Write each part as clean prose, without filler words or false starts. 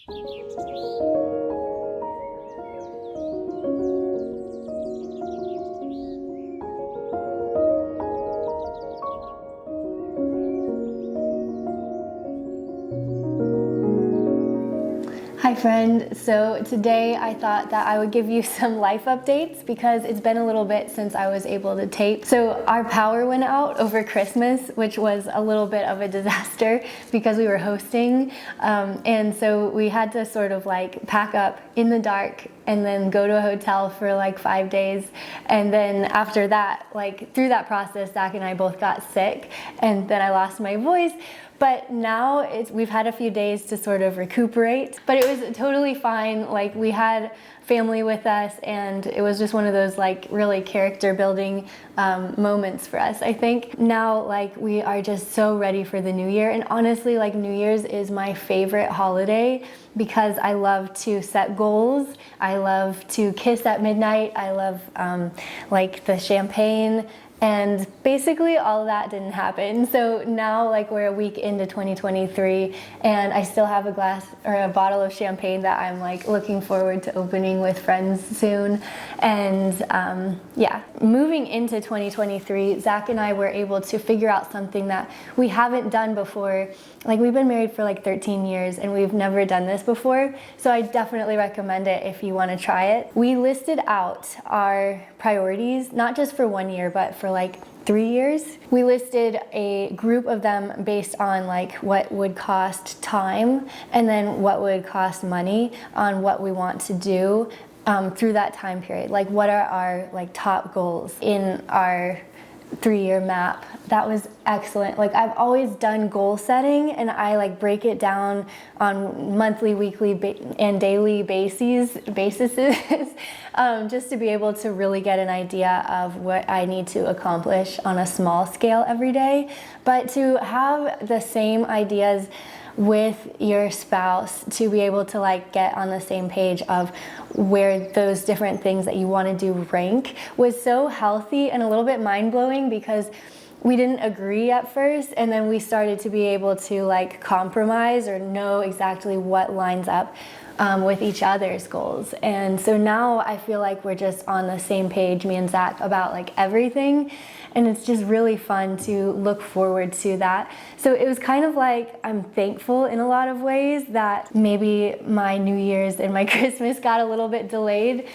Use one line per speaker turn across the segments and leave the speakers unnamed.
Hi friend, so today I thought that I would give you some life updates because it's been a little bit since I was able to tape. So our power went out over Christmas, which was a little bit of a disaster because we were hosting, and so we had to sort of like pack up in the dark and then go to a hotel for like 5 days. And then after that, like through that process, Zach and I both got sick and then I lost my voice. But now we've had a few days to sort of recuperate, but it was totally fine. Like we had family with us and it was just one of those like really character building moments for us. I think now like we are just so ready for the new year, and honestly like New Year's is my favorite holiday because I love to set goals. I love to kiss at midnight. I love like the champagne. And basically all of that didn't happen. So now like we're a week into 2023 and I still have a glass or a bottle of champagne that I'm like looking forward to opening with friends soon. And yeah, moving into 2023, Zach and I were able to figure out something that we haven't done before. Like we've been married for like 13 years and we've never done this before. So I definitely recommend it if you want to try it. We listed out our priorities, not just for 1 year, but for like 3 years. We listed a group of them based on like what would cost time and then what would cost money on what we want to do through that time period. Like what are our like top goals in our 3-year map. That was excellent. Like I've always done goal setting and I like break it down on monthly, weekly, and daily bases just to be able to really get an idea of what I need to accomplish on a small scale every day. But to have the same ideas with your spouse, to be able to like get on the same page of where those different things that you want to do rank was so healthy and a little bit mind-blowing because we didn't agree at first and then we started to be able to like compromise or know exactly what lines up with each other's goals. And so now I feel like we're just on the same page, me and Zach, about like everything. And it's just really fun to look forward to that. So it was kind of like I'm thankful in a lot of ways that maybe my New Year's and my Christmas got a little bit delayed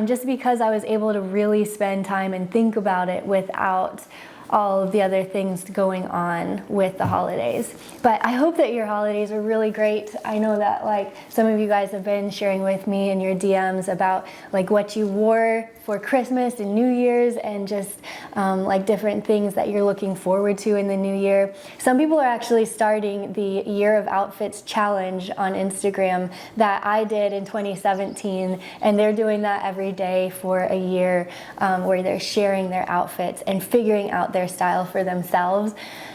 just because I was able to really spend time and think about it without all of the other things going on with the holidays. But I hope that your holidays are really great. I know that like some of you guys have been sharing with me in your DMs about like what you wore for Christmas and New Year's and just like different things that you're looking forward to in the new year. Some people are actually starting the Year of Outfits challenge on Instagram that I did in 2017, and they're doing that every day for a year where they're sharing their outfits and figuring out their style for themselves.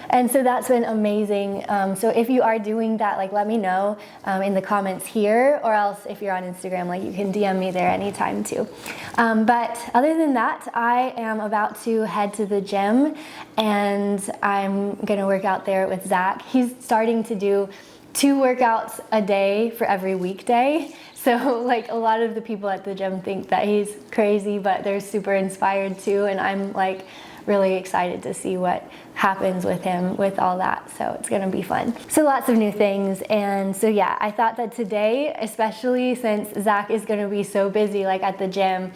And so that's been amazing. So if you are doing that, like let me know in the comments here, or else if you're on Instagram, like you can DM me there anytime too. But other than that, I am about to head to the gym and I'm gonna work out there with Zach. He's starting to do 2 workouts a day for every weekday. So like a lot of the people at the gym think that he's crazy, but they're super inspired too. And I'm like really excited to see what happens with him with all that. So it's gonna be fun. So lots of new things. And so yeah, I thought that today, especially since Zach is gonna be so busy like at the gym,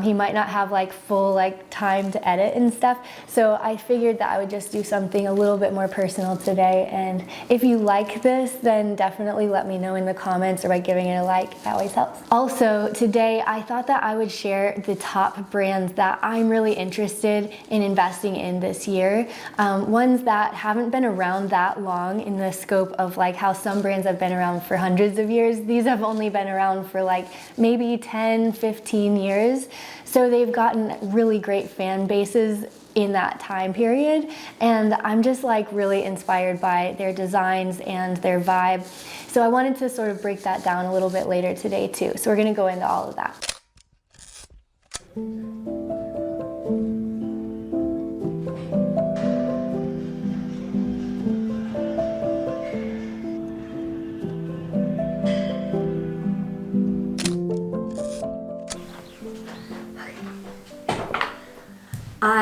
he might not have like full like time to edit and stuff. So I figured that I would just do something a little bit more personal today. And if you like this, then definitely let me know in the comments or by giving it a like. That always helps. Also today, I thought that I would share the top brands that I'm really interested in investing in this year. Ones that haven't been around that long in the scope of like how some brands have been around for hundreds of years. These have only been around for like maybe 10, 15 years. So they've gotten really great fan bases in that time period. And I'm just like really inspired by their designs and their vibe. So I wanted to sort of break that down a little bit later today too. So we're gonna go into all of that.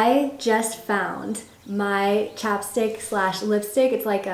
I just found my chapstick slash lipstick. It's like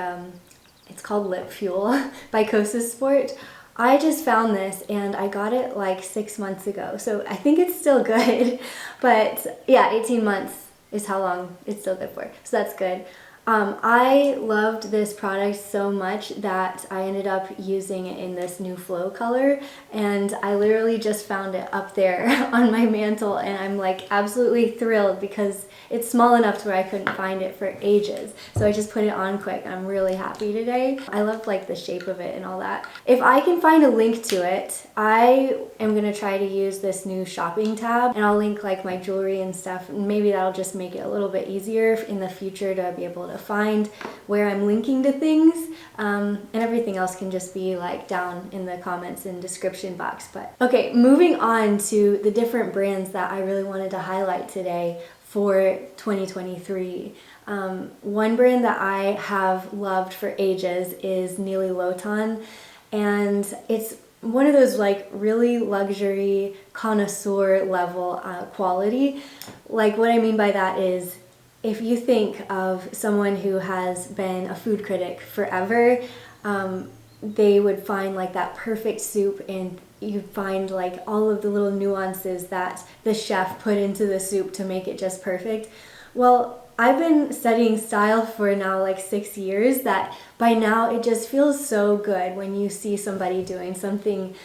it's called Lip Fuel by Kosas Sport. I just found this and I got it like 6 months ago, so I think it's still good. But yeah, 18 months is how long it's still good for, so that's good. I loved this product so much that I ended up using it in this new Flow color, and I literally just found it up there on my mantle, and I'm like absolutely thrilled because it's small enough to where I couldn't find it for ages. So I just put it on quick. I'm really happy today. I love like the shape of it and all that. If I can find a link to it, I am gonna try to use this new shopping tab, and I'll link like my jewelry and stuff, and maybe that'll just make it a little bit easier in the future to be able to find where I'm linking to things, and everything else can just be like down in the comments and description box. But okay, moving on to the different brands that I really wanted to highlight today for 2023. One brand that I have loved for ages is Nili Lotan, and it's one of those like really luxury connoisseur level quality. Like what I mean by that is, if you think of someone who has been a food critic forever, they would find like that perfect soup, and you'd find like all of the little nuances that the chef put into the soup to make it just perfect. Well, I've been studying style for now like 6 years, that by now it just feels so good when you see somebody doing something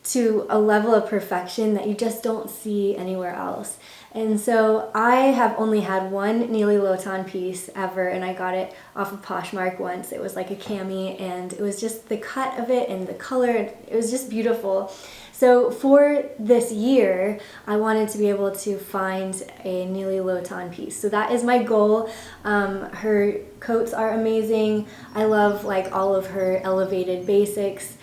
to a level of perfection that you just don't see anywhere else. And so I have only had one Nili Lotan piece ever, and I got it off of Poshmark once. It was like a cami, and it was just the cut of it and the color, it was just beautiful. So for this year, I wanted to be able to find a Nili Lotan piece. So that is my goal. Her coats are amazing. I love like all of her elevated basics.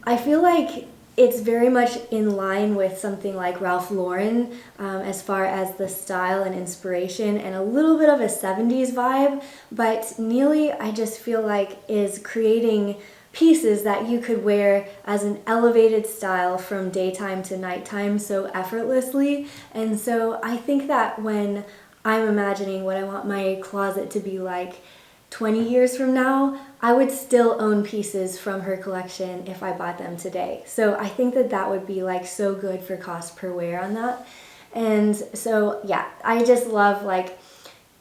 I feel like it's very much in line with something like Ralph Lauren as far as the style and inspiration, and a little bit of a 70s vibe. But Nili, I just feel like, is creating pieces that you could wear as an elevated style from daytime to nighttime so effortlessly. And so I think that when I'm imagining what I want my closet to be like 20 years from now, I would still own pieces from her collection if I bought them today. So I think that that would be like so good for cost per wear on that. And so yeah, I just love, like,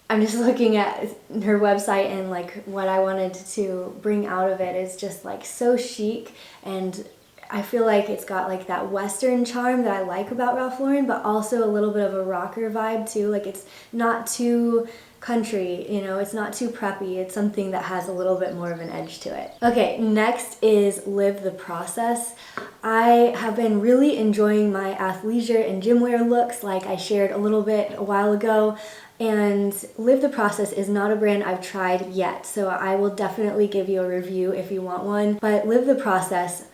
I'm just looking at her website, and like what I wanted to bring out of it is just like so chic, and I feel like it's got like that Western charm that I like about Ralph Lauren, but also a little bit of a rocker vibe too. Like it's not too country, you know, it's not too preppy. It's something that has a little bit more of an edge to it. Okay, next is Live the Process. I have been really enjoying my athleisure and gym wear looks, like I shared a little bit a while ago. And Live the Process is not a brand I've tried yet, so I will definitely give you a review if you want one. But Live the Process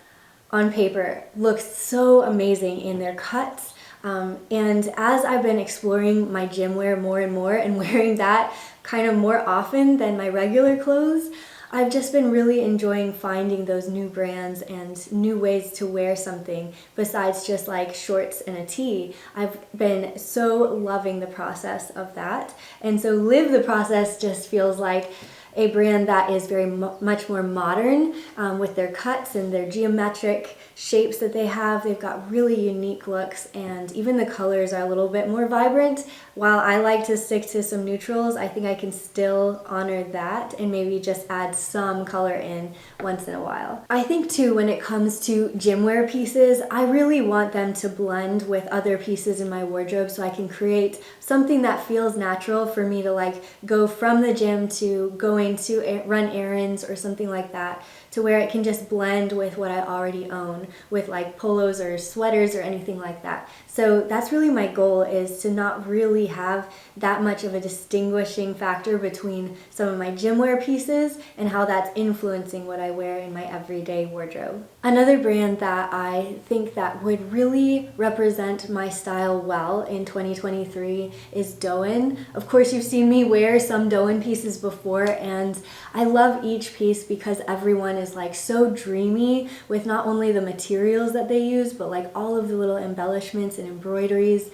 on paper looks so amazing in their cuts. And as I've been exploring my gym wear more and more and wearing that kind of more often than my regular clothes, I've just been really enjoying finding those new brands and new ways to wear something besides just like shorts and a tee. I've been so loving the process of that. And so Live the Process just feels like a brand that is very much more modern with their cuts and their geometric shapes that they have. They've got really unique looks, and even the colors are a little bit more vibrant. While I like to stick to some neutrals, I think I can still honor that and maybe just add some color in once in a while. I think too, when it comes to gym wear pieces, I really want them to blend with other pieces in my wardrobe so I can create something that feels natural for me to like go from the gym to going to run errands or something like that, to where it can just blend with what I already own, with like polos or sweaters or anything like that. So that's really my goal, is to not really have that much of a distinguishing factor between some of my gym wear pieces and how that's influencing what I wear in my everyday wardrobe. Another brand that I think that would really represent my style well in 2023 is Dôen. Of course, you've seen me wear some Dôen pieces before, and I love each piece because everyone is like so dreamy with not only the materials that they use, but like all of the little embellishments and embroideries.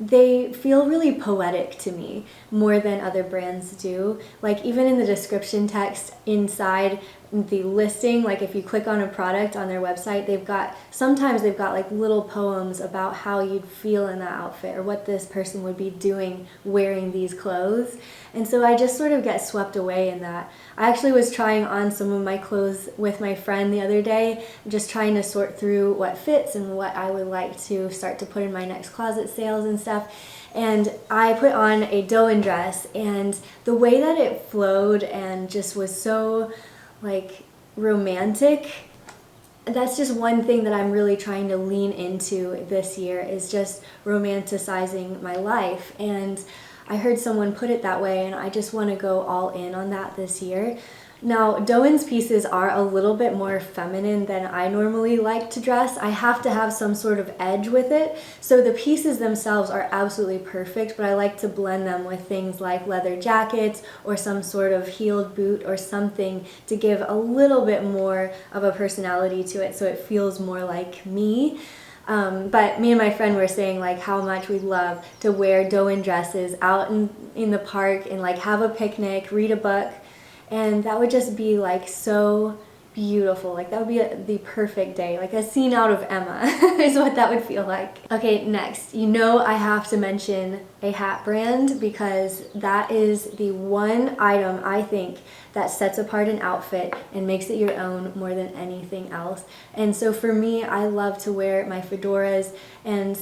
they feel really poetic to me more than other brands do. Like even in the description text inside the listing, like if you click on a product on their website, sometimes they've got like little poems about how you'd feel in that outfit or what this person would be doing wearing these clothes. And so I just sort of get swept away in that. I actually was trying on some of my clothes with my friend the other day, just trying to sort through what fits and what I would like to start to put in my next closet sales and stuff. And I put on a Dôen dress, and the way that it flowed and just was so like romantic, that's just one thing that I'm really trying to lean into this year, is just romanticizing my life. And I heard someone put it that way, and I just want to go all in on that this year. Now, Dôen's pieces are a little bit more feminine than I normally like to dress. I have to have some sort of edge with it. So the pieces themselves are absolutely perfect, but I like to blend them with things like leather jackets or some sort of heeled boot or something to give a little bit more of a personality to it so it feels more like me. But me and my friend were saying like how much we'd love to wear Dôen dresses out in the park and like have a picnic, read a book. And that would just be like so beautiful. Like that would be the perfect day, like a scene out of Emma is what that would feel like. Okay, next, I have to mention a hat brand, because that is the one item I think that sets apart an outfit and makes it your own more than anything else. And so for me, I love to wear my fedoras, and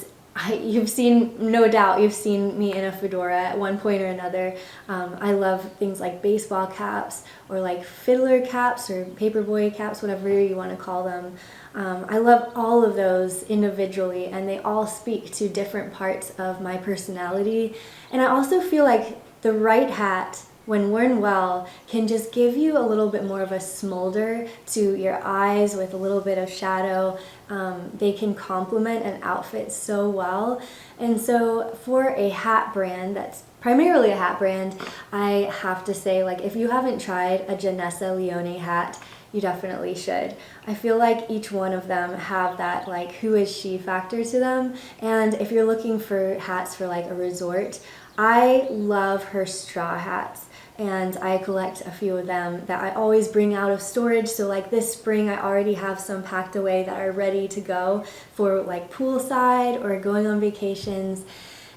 no doubt you've seen me in a fedora at one point or another. I love things like baseball caps or like fiddler caps or paperboy caps, whatever you want to call them. I love all of those individually, and they all speak to different parts of my personality. And I also feel like the right hat, when worn well, can just give you a little bit more of a smolder to your eyes with a little bit of shadow. They can complement an outfit so well. And so for a hat brand that's primarily a hat brand, I have to say, like, if you haven't tried a Janessa Leoné hat, you definitely should. I feel like each one of them have that like who is she factor to them. And if you're looking for hats for like a resort, I love her straw hats. And I collect a few of them that I always bring out of storage. So like this spring, I already have some packed away that are ready to go for like poolside or going on vacations.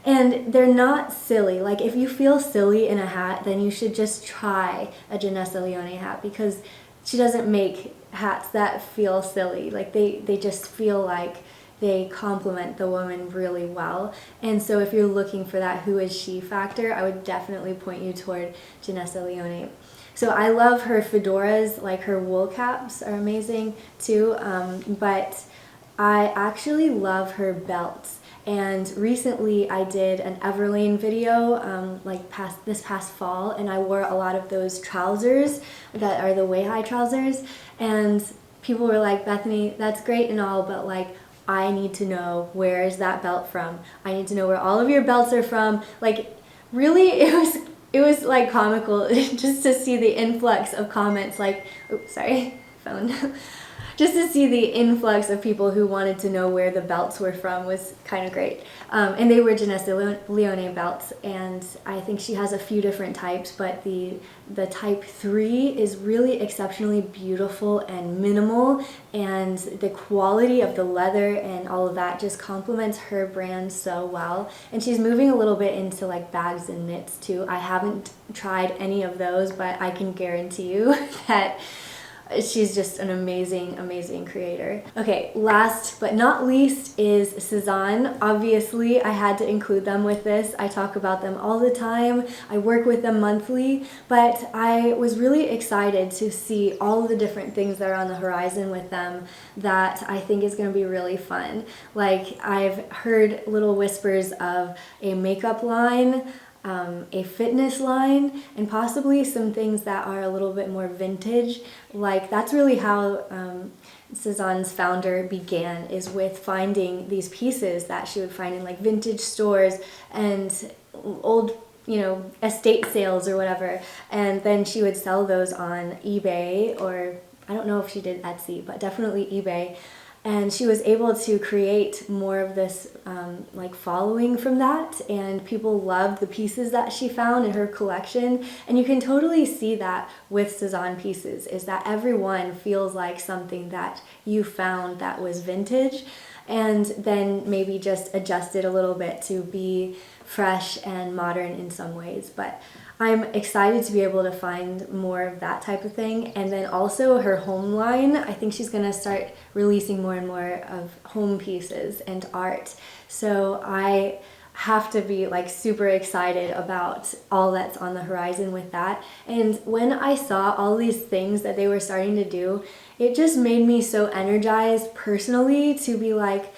And they're not silly. Like if you feel silly in a hat, then you should just try a Janessa Leoné hat, because she doesn't make hats that feel silly. Like they just feel like they complement the woman really well. And so if you're looking for that who is she factor, I would definitely point you toward Janessa Leoné. So I love her fedoras, like her wool caps are amazing too, but I actually love her belts. And recently I did an Everlane video this past fall, and I wore a lot of those trousers that are the way-high trousers, and people were like, Bethany, that's great and all, but like, I need to know, where is that belt from? I need to know where all of your belts are from. Like, really, it was like comical just to see the influx of comments, like, oops, sorry, phone. Just to see the influx of people who wanted to know where the belts were from was kind of great. And they were Janessa Leoné belts, and I think she has a few different types, but the type 3 is really exceptionally beautiful and minimal, and the quality of the leather and all of that just complements her brand so well. And she's moving a little bit into like bags and knits too. I haven't tried any of those, but I can guarantee you that she's just an amazing, amazing creator. Okay, last but not least is Sézane. Obviously, I had to include them with this. I talk about them all the time. I work with them monthly, but I was really excited to see all of the different things that are on the horizon with them that I think is going to be really fun. Like, I've heard little whispers of a makeup line, a fitness line, and possibly some things that are a little bit more vintage. Like, that's really how Sézane's founder began, is with finding these pieces that she would find in like vintage stores and old, estate sales or whatever, and then she would sell those on eBay, or I don't know if she did Etsy, but definitely eBay. And she was able to create more of this like following from that, and people loved the pieces that she found in her collection. And you can totally see that with Sézane pieces, is that everyone feels like something that you found that was vintage, and then maybe just adjusted a little bit to be fresh and modern in some ways. But I'm excited to be able to find more of that type of thing. And then also her home line, I think she's going to start releasing more and more of home pieces and art. So I have to be like super excited about all that's on the horizon with that. And when I saw all these things that they were starting to do, it just made me so energized personally to be like,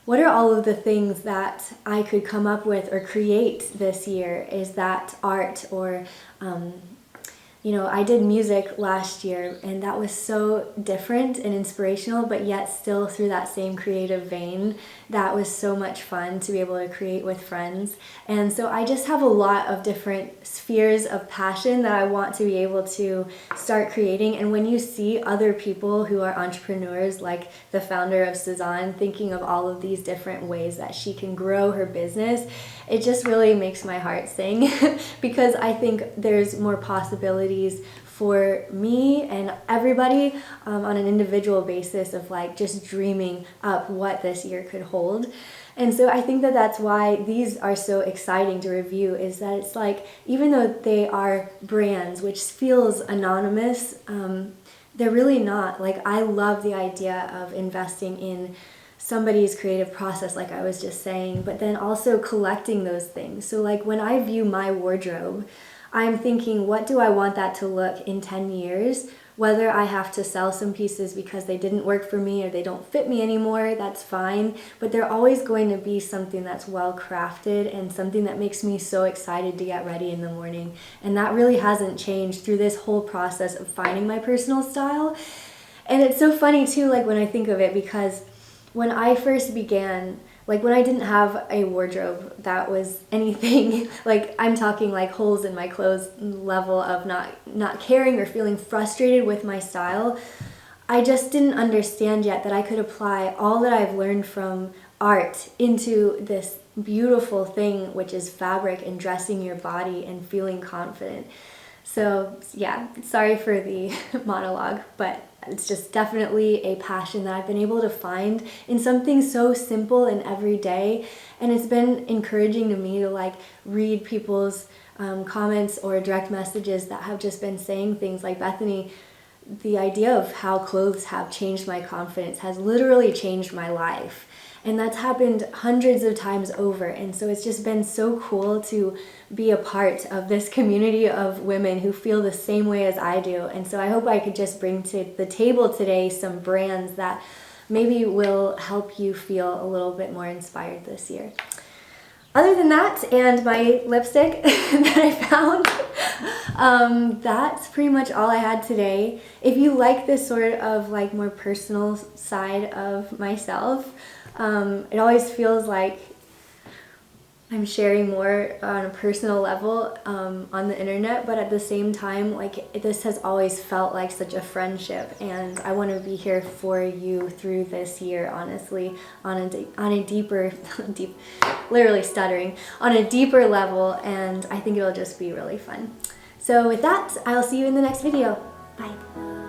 what are all of the things that I could come up with or create this year? Is that art or, you know, I did music last year, and that was so different and inspirational, but yet still through that same creative vein. That was so much fun to be able to create with friends. And so I just have a lot of different spheres of passion that I want to be able to start creating. And when you see other people who are entrepreneurs, like the founder of Sézane, thinking of all of these different ways that she can grow her business, it just really makes my heart sing because I think there's more possibilities for me and everybody on an individual basis of like just dreaming up what this year could hold. And so I think that that's why these are so exciting to review, is that it's like, even though they are brands, which feels anonymous, they're really not. Like, I love the idea of investing in somebody's creative process, like I was just saying, but then also collecting those things. So like when I view my wardrobe, I'm thinking, what do I want that to look in 10 years? Whether I have to sell some pieces because they didn't work for me or they don't fit me anymore, that's fine. But they're always going to be something that's well crafted and something that makes me so excited to get ready in the morning. And that really hasn't changed through this whole process of finding my personal style. And it's so funny too, like when I think of it, because when I first began, like when I didn't have a wardrobe that was anything, like I'm talking like holes in my clothes level of not caring or feeling frustrated with my style, I just didn't understand yet that I could apply all that I've learned from art into this beautiful thing, which is fabric and dressing your body and feeling confident. So yeah, sorry for the monologue, but it's just definitely a passion that I've been able to find in something so simple and everyday. And it's been encouraging to me to like read people's comments or direct messages that have just been saying things like, Bethany, the idea of how clothes have changed my confidence has literally changed my life. And that's happened hundreds of times over. And so it's just been so cool to be a part of this community of women who feel the same way as I do. And so I hope I could just bring to the table today some brands that maybe will help you feel a little bit more inspired this year. Other than that, and my lipstick that I found, that's pretty much all I had today. If you like this sort of like more personal side of myself, it always feels like I'm sharing more on a personal level on the internet, but at the same time, like this has always felt like such a friendship, and I want to be here for you through this year, honestly, on a deeper, literally stuttering, on a deeper level, and I think it'll just be really fun. So with that, I'll see you in the next video. Bye.